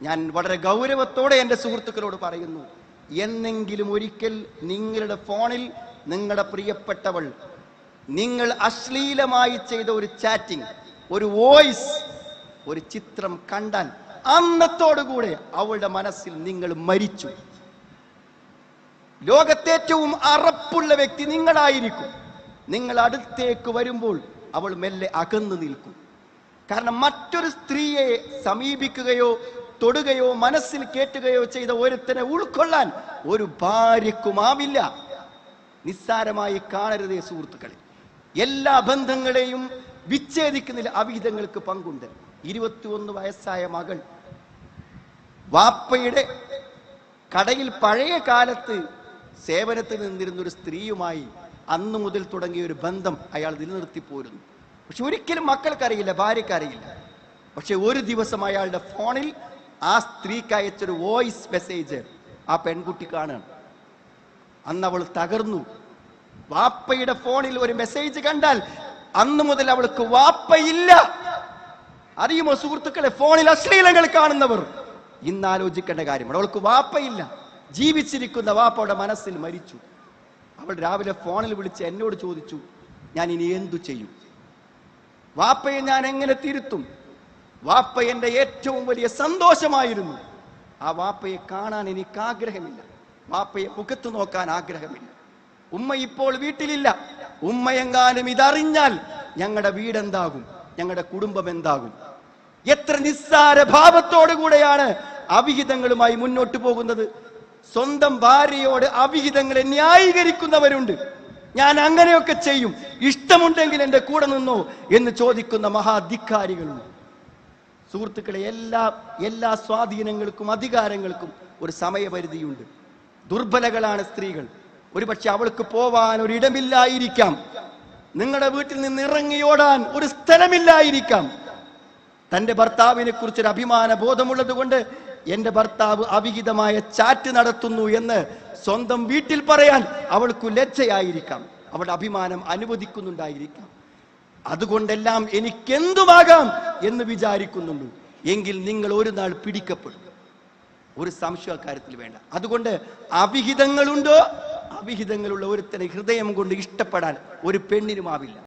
ഞാൻ വളരെ ഗൗരവത്തോടെ എൻ്റെ സുഹൃത്തുക്കളോട് പറയുന്നു, എന്നെങ്കിലും ഒരിക്കൽ നിങ്ങളുടെ ഫോണിൽ നിങ്ങളുടെ പ്രിയപ്പെട്ടവൾ നിങ്ങൾ അശ്ലീലമായി ചെയ്ത ഒരു ചാറ്റിംഗ്, ഒരു വോയിസ്, ഒരു ചിത്രം കണ്ടാൽ അന്നത്തോടുകൂടെ അവളുടെ മനസ്സിൽ നിങ്ങൾ മരിച്ചു. ലോകത്തേറ്റവും അറപ്പുള്ള വ്യക്തി നിങ്ങളായിരിക്കും. നിങ്ങൾ അടുത്തേക്ക് വരുമ്പോൾ അവൾ മെല്ലെ അകന്നു നിൽക്കും. കാരണം മറ്റൊരു സ്ത്രീയെ സമീപിക്കുകയോ തൊടുകയോ മനസ്സിൽ കേട്ടുകയോ ചെയ്ത ഒരുത്തനെ ഉൾക്കൊള്ളാൻ ഒരു ഭാര്യക്കുമാവില്ല. നിസ്സാരമായി കാണരുതേ സുഹൃത്തുക്കളെ. എല്ലാ ബന്ധങ്ങളെയും വിച്ഛേദിക്കുന്നതിൽ അവിഹിതങ്ങൾക്ക് പങ്കുണ്ട്. 21 വയസ്സായ മകൾ വാപ്പയുടെ കടയിൽ പഴയ കാലത്ത് സേവനത്തിൽ നിന്നിരുന്നൊരു സ്ത്രീയുമായി അന്നു മുതൽ തുടങ്ങിയ ഒരു ബന്ധം അയാൾ നിലനിർത്തി പോരുന്നു. പക്ഷെ ഒരിക്കലും മക്കൾക്കറിയില്ല, ഭാര്യക്കറിയില്ല. പക്ഷെ ഒരു ദിവസം അയാളുടെ ഫോണിൽ ആ സ്ത്രീക്ക് അയച്ചൊരു വോയിസ് മെസ്സേജ് ആ പെൺകുട്ടി കാണുകയാണ്. അന്ന് അവൾ തകർന്നു. വാപ്പയുടെ ഫോണിൽ ഒരു മെസ്സേജ് കണ്ടാൽ അന്ന് മുതൽ അവൾക്ക് വാപ്പയില്ല. അറിയുമോ സുഹൃത്തുക്കളെ, ഫോണിൽ അശ്ലീലങ്ങൾ കാണുന്നവർ ഇന്ന് ആലോചിക്കേണ്ട കാര്യമാണ്. അവൾക്ക് വാപ്പയില്ല. ജീവിച്ചിരിക്കുന്ന വാപ്പയുടെ മനസ്സിൽ മരിച്ചു. അവൾ രാവിലെ ഫോണിൽ വിളിച്ച് എന്നോട് ചോദിച്ചു, ഞാൻ ഇനി എന്തു ചെയ്യും? വാപ്പയെ ഞാൻ എങ്ങനെ തിരുത്തും? വാപ്പ എൻ്റെ ഏറ്റവും വലിയ സന്തോഷമായിരുന്നു. ആ വാപ്പയെ കാണാൻ എനിക്ക് ആഗ്രഹമില്ല. വാപ്പയെ മുഖത്ത് നോക്കാൻ ആഗ്രഹമില്ല. ഉമ്മ ഇപ്പോൾ വീട്ടിലില്ല. ഉമ്മയെങ്ങാനും ഇതറിഞ്ഞാൽ ഞങ്ങളുടെ വീടെന്താകും? ഞങ്ങളുടെ കുടുംബം എന്താകും? എത്ര നിസ്സാര ഭാവത്തോടു കൂടെയാണ് അവിഹിതങ്ങളുമായി മുന്നോട്ട് പോകുന്നത്. സ്വന്തം ഭാര്യയോട് അവിഹിതങ്ങളെ ന്യായീകരിക്കുന്നവരുണ്ട്. ഞാൻ അങ്ങനെയൊക്കെ ചെയ്യും, ഇഷ്ടമുണ്ടെങ്കിൽ എൻ്റെ കൂടെ നിന്നോ എന്ന് ചോദിക്കുന്ന മഹാധിക്കാരികളുണ്ട്. സുഹൃത്തുക്കളെ, എല്ലാ സ്വാധീനങ്ങൾക്കും അധികാരങ്ങൾക്കും ഒരു സമയപരിധിയുണ്ട്. ദുർബലകളാണ് സ്ത്രീകൾ. ഒരുപക്ഷെ അവൾക്ക് പോവാൻ ഒരിടമില്ലായിരിക്കാം. നിങ്ങളുടെ വീട്ടിൽ നിന്ന് ഇറങ്ങിയോടാൻ ഒരു സ്ഥലമില്ലായിരിക്കാം. തന്റെ ഭർത്താവിനെ കുറിച്ചൊരു അഭിമാന ബോധമുള്ളത് കൊണ്ട് എന്റെ ഭർത്താവ് അവിഹിതമായ ചാറ്റ് നടത്തുന്നു എന്ന് സ്വന്തം വീട്ടിൽ പറയാൻ അവൾക്ക് ലജ്ജയായിരിക്കാം. അവളുടെ അഭിമാനം അനുവദിക്കുന്നുണ്ടായിരിക്കാം. അതുകൊണ്ടെല്ലാം എനിക്കെന്തുമാകാം എന്ന് വിചാരിക്കുന്നുള്ളൂ. എങ്കിൽ നിങ്ങൾ ഒരു നാൾ പിടിക്കപ്പെടും. ഒരു സംശയ കാര്യത്തിൽ വേണ്ട. അതുകൊണ്ട് അവിഹിതങ്ങളുണ്ടോ? അവിഹിതങ്ങളുള്ള ഒരുത്തനെ ഹൃദയം കൊണ്ട് ഇഷ്ടപ്പെടാൻ ഒരു പെണ്ണിനുമാവില്ല.